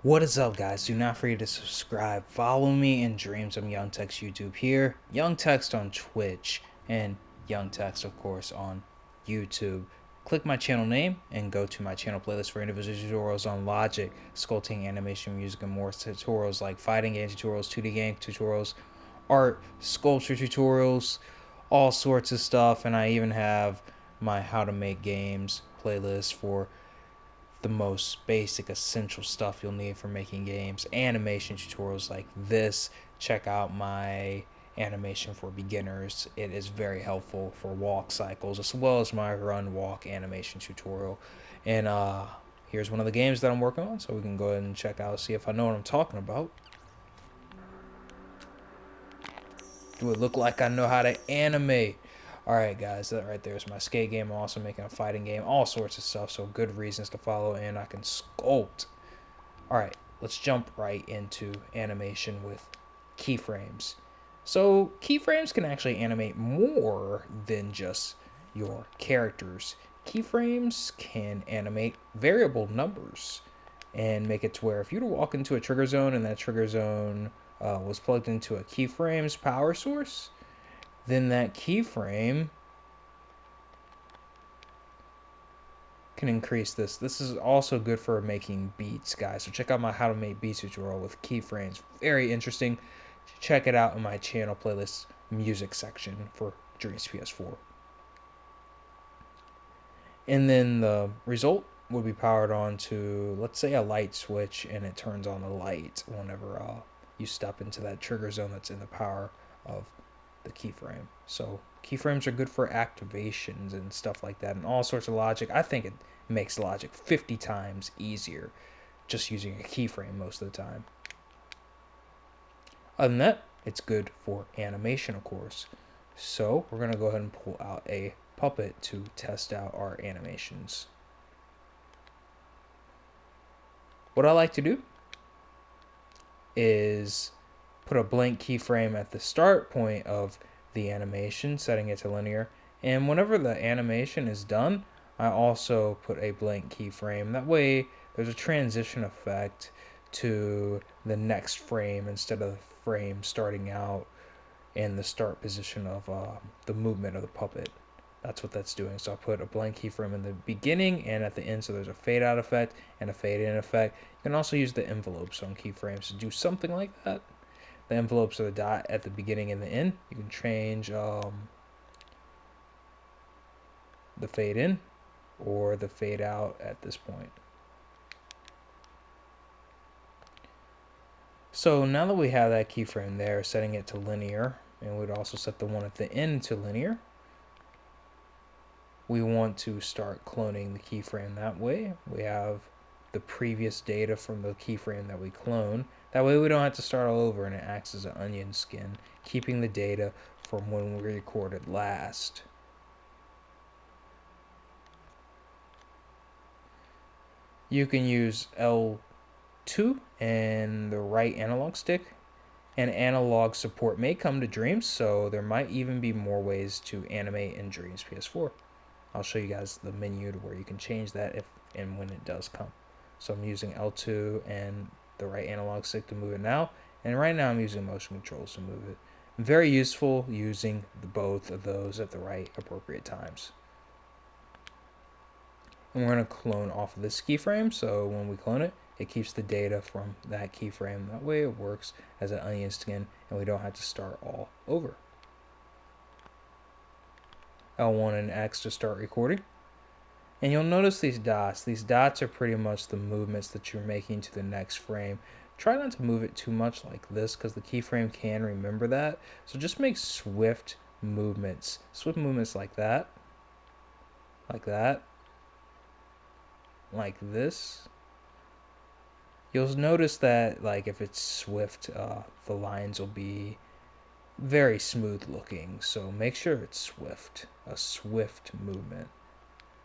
What is up, guys? Do not forget to subscribe. Follow me in Dreams. I'm Young Text YouTube here, Young Text on Twitch, and Young Text, of course, on YouTube. Click my channel name and go to my channel playlist for individual tutorials on Logic, sculpting, animation, music, and more tutorials like fighting game tutorials, 2D game tutorials, art, sculpture tutorials, all sorts of stuff. And I even have my How to Make Games playlist for the most basic essential stuff you'll need for making games, animation tutorials like this. Check out my animation for beginners. It is very helpful for walk cycles as well as my run walk animation tutorial. And here's one of the games that I'm working on, so we can go ahead and check out, see if I know what I'm talking about. Do it look like I know how to animate? Alright, guys, that right there is my skate game. I'm also making a fighting game, all sorts of stuff, so good reasons to follow, and I can sculpt. Alright, let's jump right into animation with keyframes. So, keyframes can actually animate more than just your characters. Keyframes can animate variable numbers and make it to where if you were to walk into a trigger zone and that trigger zone was plugged into a keyframe's power source, then that keyframe can increase this. This is also good for making beats, guys. So check out my how to make beats tutorial with keyframes. Very interesting. Check it out in my channel playlist music section for Dreams PS4. And then the result would be powered on to, let's say, a light switch, and it turns on the light whenever you step into that trigger zone that's in the power of the keyframe. So keyframes are good for activations and stuff like that, and all sorts of logic. I think it makes logic 50 times easier just using a keyframe most of the time. Other than that, it's good for animation, of course. So we're going to go ahead and pull out a puppet to test out our animations. What I like to do is put a blank keyframe at the start point of the animation, setting it to linear, and whenever the animation is done, I also put a blank keyframe. That way there's a transition effect to the next frame instead of the frame starting out in the start position of the movement of the puppet. That's what that's doing. So I put a blank keyframe in the beginning and at the end, so there's a fade out effect and a fade in effect. You can also use the envelopes on keyframes to do something like that. The envelopes are the dot at the beginning and the end. You can change the fade in or the fade out at this point. So now that we have that keyframe there, setting it to linear, and we'd also set the one at the end to linear, we want to start cloning the keyframe that way. We have the previous data from the keyframe that we clone. That way we don't have to start all over, and it acts as an onion skin, keeping the data from when we recorded last. You can use L2 and the right analog stick, and analog support may come to Dreams, so there might even be more ways to animate in Dreams PS4. I'll show you guys the menu to where you can change that if and when it does come. So I'm using L2 and the right analog stick to move it now, and right now I'm using motion controls to move it. Very useful using both of those at the right appropriate times. And we're going to clone off of this keyframe, so when we clone it, it keeps the data from that keyframe. That way it works as an onion skin, and we don't have to start all over. L1 and X to start recording. And you'll notice these dots. These dots are pretty much the movements that you're making to the next frame. Try not to move it too much like this because the keyframe can remember that. So just make swift movements. Swift movements like that. Like that. Like this. You'll notice that like if it's swift, the lines will be very smooth looking. So make sure it's swift. A swift movement,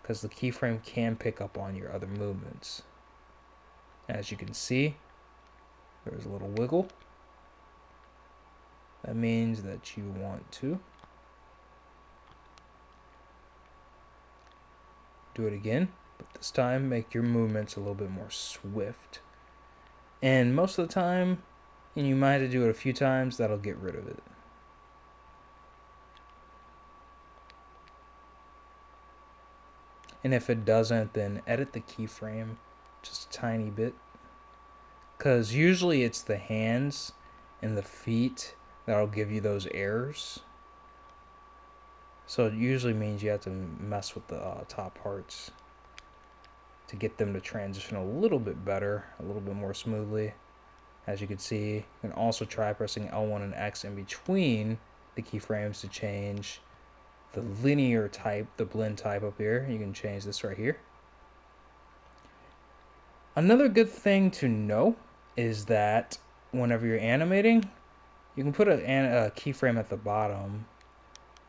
because the keyframe can pick up on your other movements. As you can see, there's a little wiggle. That means that you want to do it again, but this time make your movements a little bit more swift. And most of the time, and you might have to do it a few times, that'll get rid of it. And if it doesn't, then edit the keyframe just a tiny bit. Because usually it's the hands and the feet that'll give you those errors. So it usually means you have to mess with the top parts to get them to transition a little bit better, a little bit more smoothly. As you can see, you can also try pressing L1 and X in between the keyframes to change the linear type, the blend type up here. You can change this right here. Another good thing to know is that whenever you're animating, you can put a keyframe at the bottom.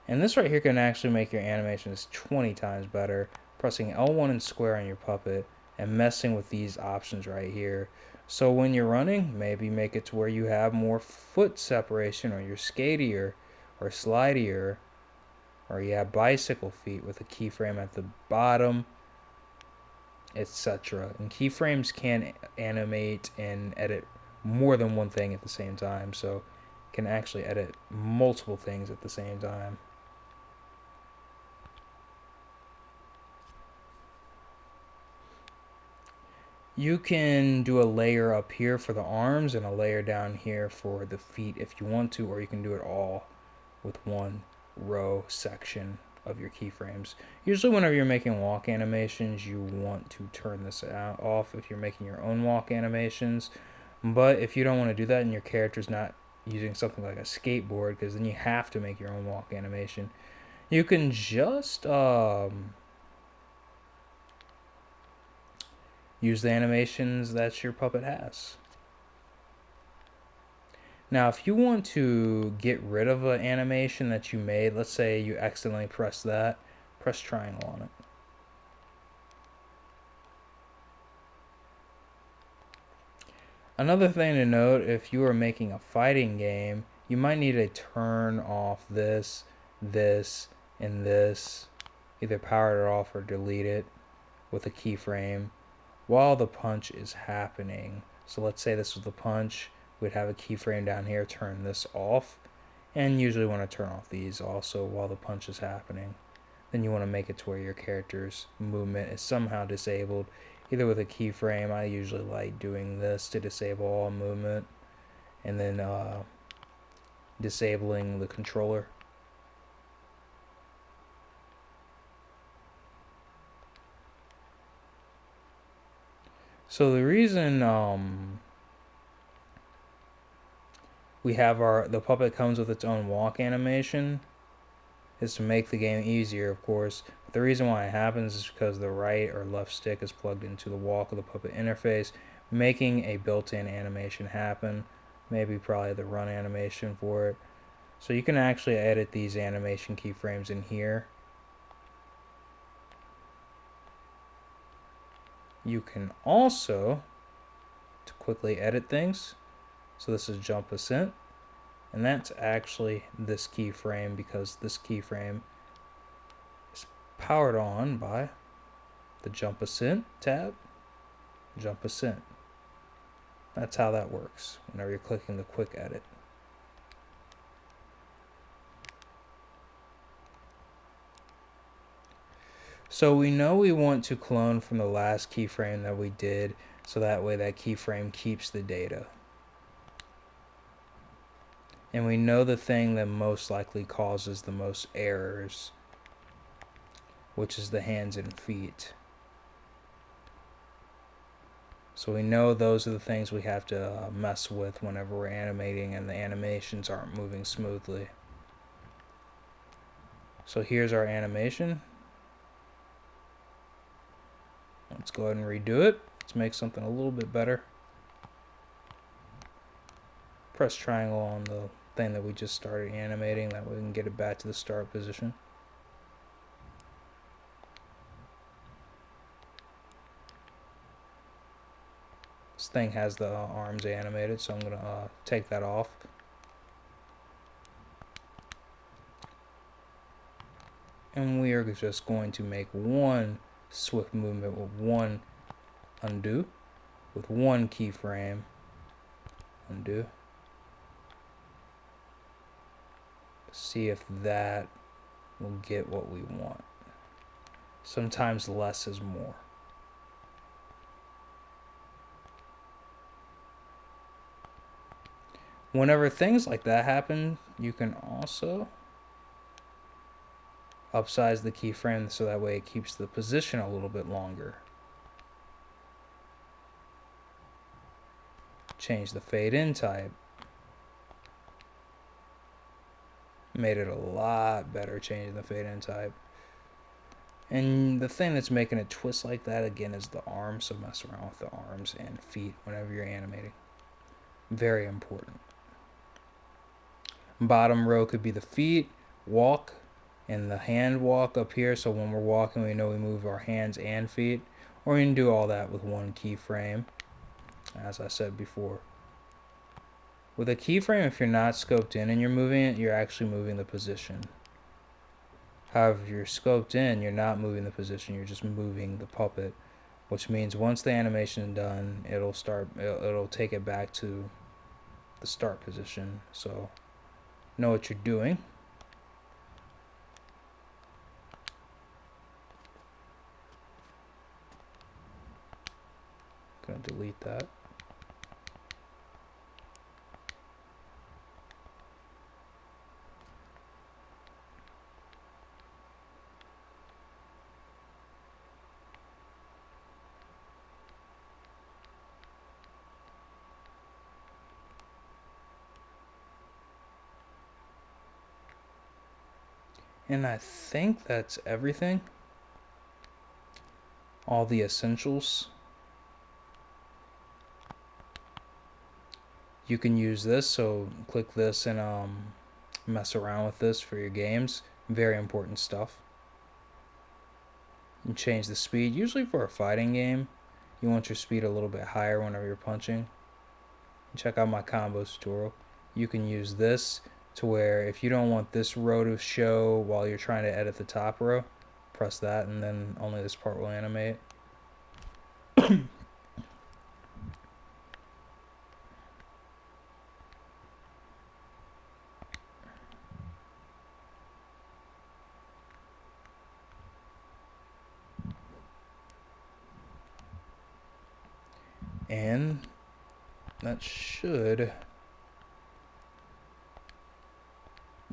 And this right here can actually make your animations 20 times better. Pressing L1 and square on your puppet and messing with these options right here. So when you're running, maybe make it to where you have more foot separation, or you're skatier or slidier, or you have bicycle feet with a keyframe at the bottom, etc. And keyframes can animate and edit more than one thing at the same time, so can actually edit multiple things at the same time. You can do a layer up here for the arms and a layer down here for the feet if you want to, or you can do it all with one row section of your keyframes. Usually whenever you're making walk animations, you want to turn this off if you're making your own walk animations. But if you don't want to do that and your character's not using something like a skateboard, because then you have to make your own walk animation, you can just use the animations that your puppet has. Now, if you want to get rid of an animation that you made, let's say you accidentally press that, press triangle on it. Another thing to note, if you are making a fighting game, you might need to turn off this, and this, either power it off or delete it with a keyframe while the punch is happening. So let's say this was the punch, we'd have a keyframe down here, turn this off, and usually want to turn off these also while the punch is happening. Then you want to make it to where your character's movement is somehow disabled, either with a keyframe. I usually like doing this to disable all movement, and then disabling the controller. So the reason we have the puppet comes with its own walk animation is to make the game easier, of course. But the reason why it happens is because the right or left stick is plugged into the walk of the puppet interface, making a built-in animation happen, maybe probably the run animation for it. So you can actually edit these animation keyframes in here. You can also, to quickly edit things, so this is jump ascent, and that's actually this keyframe, because this keyframe is powered on by the jump ascent tab, jump ascent. That's how that works whenever you're clicking the quick edit. So we know we want to clone from the last keyframe that we did, so that way that keyframe keeps the data. And we know the thing that most likely causes the most errors, which is the hands and feet. So we know those are the things we have to mess with whenever we're animating and the animations aren't moving smoothly. So here's our animation. Let's go ahead and redo it. Let's make something a little bit better. Press triangle on the thing that we just started animating, that way we can get it back to the start position. This thing has the arms animated, so I'm going to take that off. And we are just going to make one swift movement with one undo, with one keyframe, undo. See if that will get what we want. Sometimes less is more. Whenever things like that happen, you can also upsize the keyframe so that way it keeps the position a little bit longer. Change the fade in type. Made it a lot better changing the fade in type. And the thing that's making it twist like that again is the arms, so mess around with the arms and feet whenever you're animating. Very important. Bottom row could be the feet, walk, and the hand walk up here, so when we're walking we know we move our hands and feet. Or you can do all that with one keyframe, as I said before. With a keyframe, if you're not scoped in and you're moving it, you're actually moving the position. However, if you're scoped in, you're not moving the position, you're just moving the puppet, which means once the animation is done, it'll take it back to the start position. So know what you're doing. Gonna delete that. And I think that's everything. All the essentials. You can use this, so click this and mess around with this for your games. Very important stuff. And change the speed. Usually for a fighting game, you want your speed a little bit higher whenever you're punching. Check out my combos tutorial. You can use this to where if you don't want this row to show while you're trying to edit the top row, press that and then only this part will animate. And that should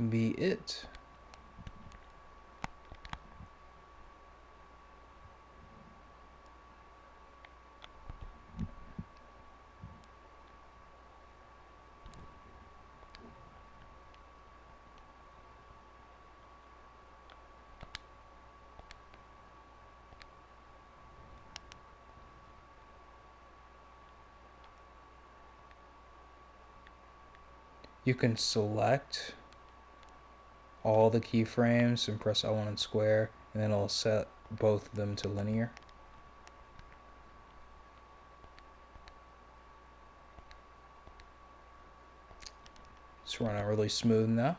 be it. You can select all the keyframes and press L1 and square, and then it'll set both of them to linear. It's running really smooth now.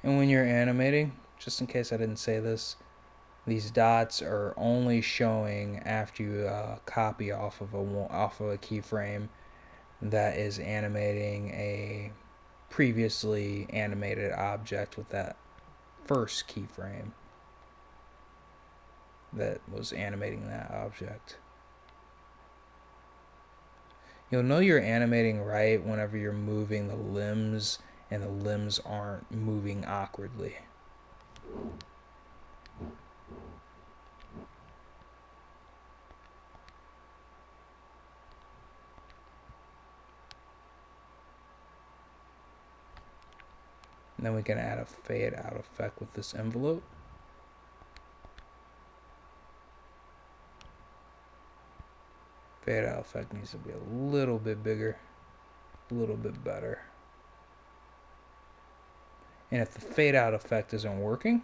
And when you're animating, just in case I didn't say this, these dots are only showing after you copy off of a keyframe that is animating a previously animated object with that first keyframe that was animating that object. You'll know you're animating right whenever you're moving the limbs and the limbs aren't moving awkwardly. And then we can add a fade out effect with this envelope. Fade out effect needs to be a little bit bigger, a little bit better. And if the fade out effect isn't working,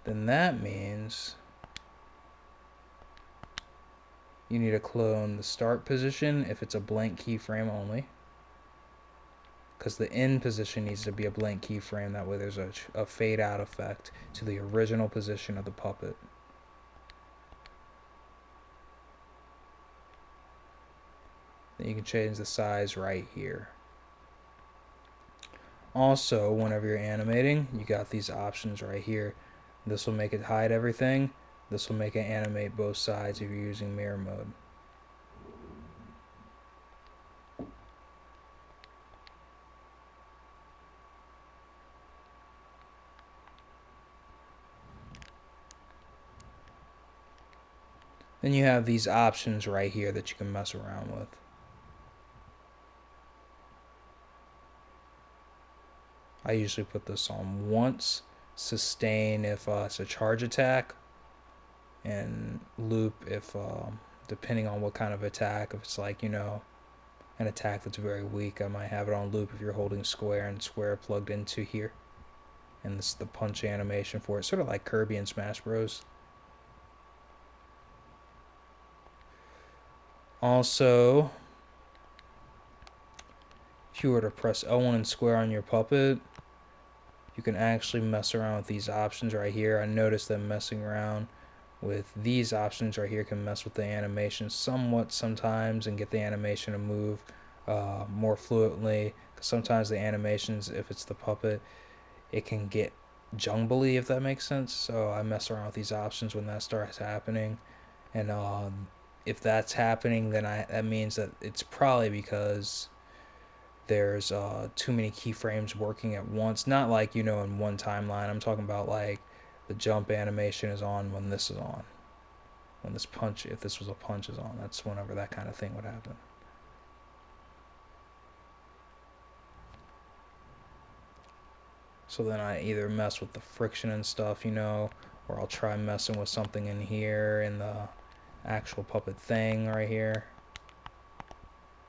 then that means you need to clone the start position if it's a blank keyframe only. because the in position needs to be a blank keyframe. That way there's a fade out effect to the original position of the puppet. Then you can change the size right here. Also, whenever you're animating, you got these options right here. This will make it hide everything. This will make it animate both sides if you're using mirror mode. Then you have these options right here that you can mess around with. I usually put this on once, sustain if it's a charge attack, and loop if, depending on what kind of attack, if it's like, an attack that's very weak, I might have it on loop if you're holding square and square plugged into here. And this is the punch animation for it, sort of like Kirby and Smash Bros. Also, if you were to press L1 and square on your puppet, you can actually mess around with these options right here. I noticed that messing around with these options right here can mess with the animation somewhat sometimes and get the animation to move more fluently. Because sometimes the animations, if it's the puppet, it can get jumbly, if that makes sense. So I mess around with these options when that starts happening. And if that's happening, then that means that it's probably because there's too many keyframes working at once. Not like, in one timeline. I'm talking about like the jump animation is on when this is on. When this punch, if this was a punch, is on. That's whenever that kind of thing would happen. So then I either mess with the friction and stuff, or I'll try messing with something in here in the actual puppet thing right here.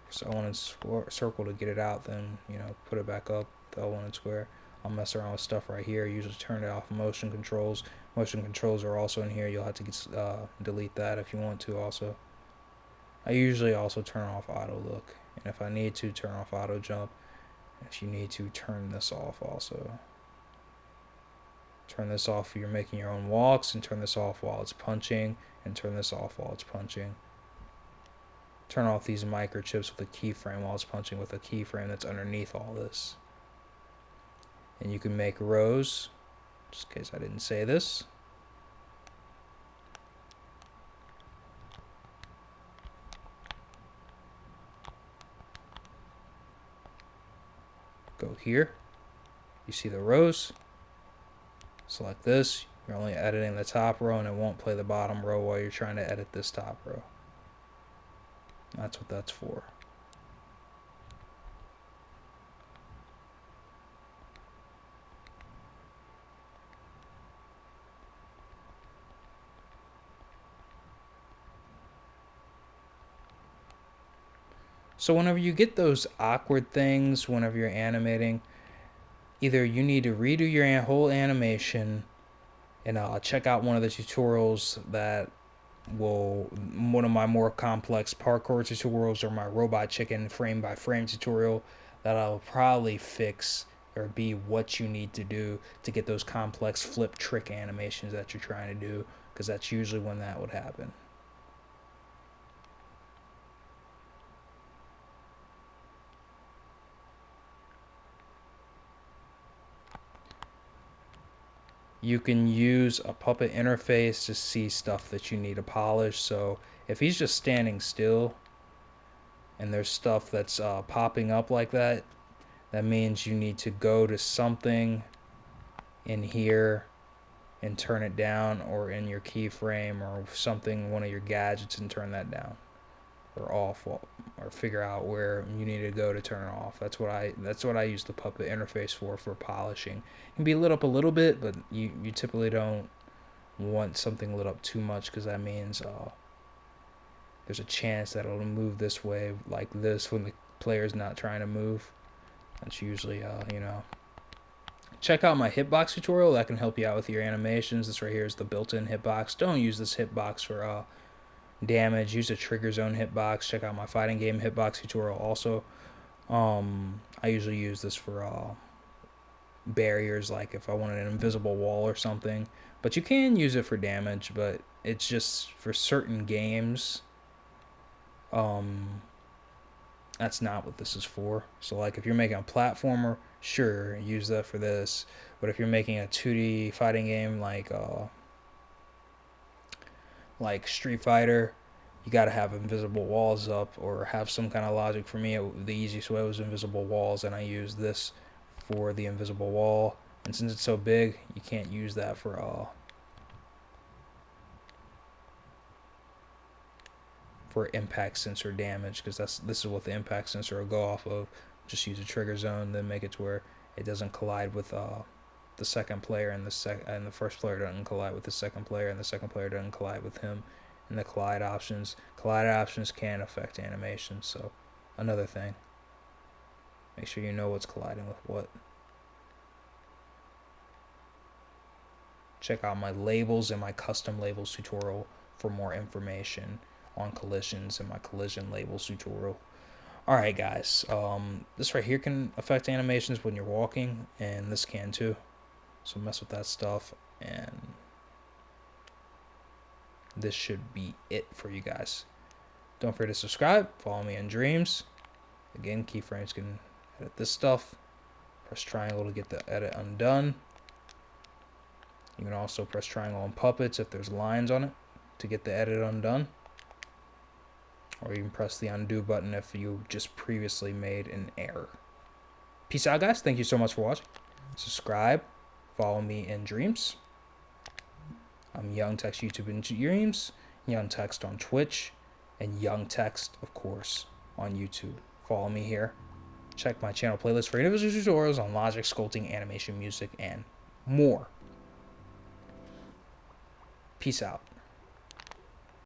So I want to circle to get it out, then put it back up, the L1 and square. I'll mess around with stuff right here. Usually turn it off motion controls. Motion controls are also in here. You'll have to delete that if you want to also. I usually also turn off auto look, and if I need to, turn off auto jump. If you need to, turn this off also. Turn this off if you're making your own walks, and turn this off while it's punching, and turn this off while it's punching. Turn off these microchips with a keyframe while it's punching with a keyframe that's underneath all this. And you can make rows, just in case I didn't say this. Go here, you see the rows, select this, you're only editing the top row and it won't play the bottom row while you're trying to edit this top row. That's what that's for. So whenever you get those awkward things, whenever you're animating, either you need to redo your whole animation, and check out one of the tutorials that one of my more complex parkour tutorials, or my robot chicken frame by frame tutorial, that I'll probably fix or be what you need to do to get those complex flip trick animations that you're trying to do, because that's usually when that would happen. You can use a puppet interface to see stuff that you need to polish. So if he's just standing still and there's stuff that's popping up like that, that means you need to go to something in here and turn it down, or in your keyframe or something, one of your gadgets, and turn that down or off, or figure out where you need to go to turn it off. That's what I use the puppet interface for polishing. It can be lit up a little bit, but you typically don't want something lit up too much, because that means there's a chance that it'll move this way like this when the player's not trying to move. That's usually Check out my hitbox tutorial. That can help you out with your animations. This right here is the built-in hitbox. Don't use this hitbox for damage. Use a trigger zone hitbox. Check out my fighting game hitbox tutorial also. I usually use this for barriers, like if I wanted an invisible wall or something. But you can use it for damage, but it's just for certain games. That's not what this is for. So like if you're making a platformer, sure, use that for this. But if you're making a 2D fighting game like Street Fighter, you got to have invisible walls up or have some kind of logic. For me, the easiest way was invisible walls, and I used this for the invisible wall. And since it's so big, you can't use that for impact sensor damage, because this is what the impact sensor will go off of. Just use a trigger zone, then make it to where it doesn't collide with the second player, and the first player doesn't collide with the second player, and the second player doesn't collide with him. And the collide options can affect animation. So another thing, make sure you know what's colliding with what. Check out my labels and my custom labels tutorial for more information on collisions and my collision labels tutorial. Alright guys, this right here can affect animations when you're walking, and this can too. So mess with that stuff, and this should be it for you guys. Don't forget to subscribe, follow me in Dreams. Again, Keyframes can edit this stuff. Press triangle to get the edit undone. You can also press triangle on Puppets if there's lines on it to get the edit undone. Or you can press the undo button if you just previously made an error. Peace out, guys. Thank you so much for watching. Subscribe. Follow me in Dreams. I'm Young Text YouTube in Dreams, Young Text on Twitch, and Young Text, of course, on YouTube. Follow me here. Check my channel playlist for individual tutorials on logic, sculpting, animation, music, and more. Peace out.